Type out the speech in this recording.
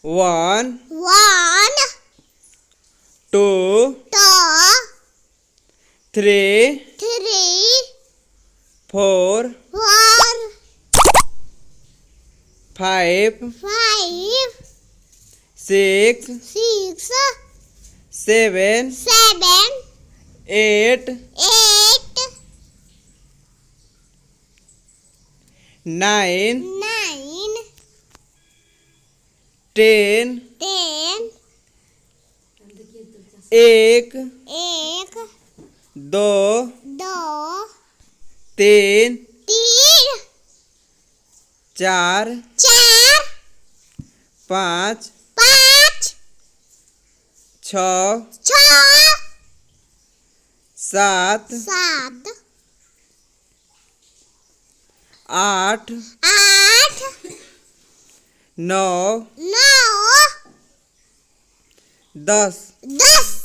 1 1 2 2 3 3 4 4 5 5 6 6 7 7 8 8 9 9 10 10 एक 1 दो 2 तीन 3 चार 4 पाँच 5 छ 6 सात 7 आठ 8 नौ 9 10 10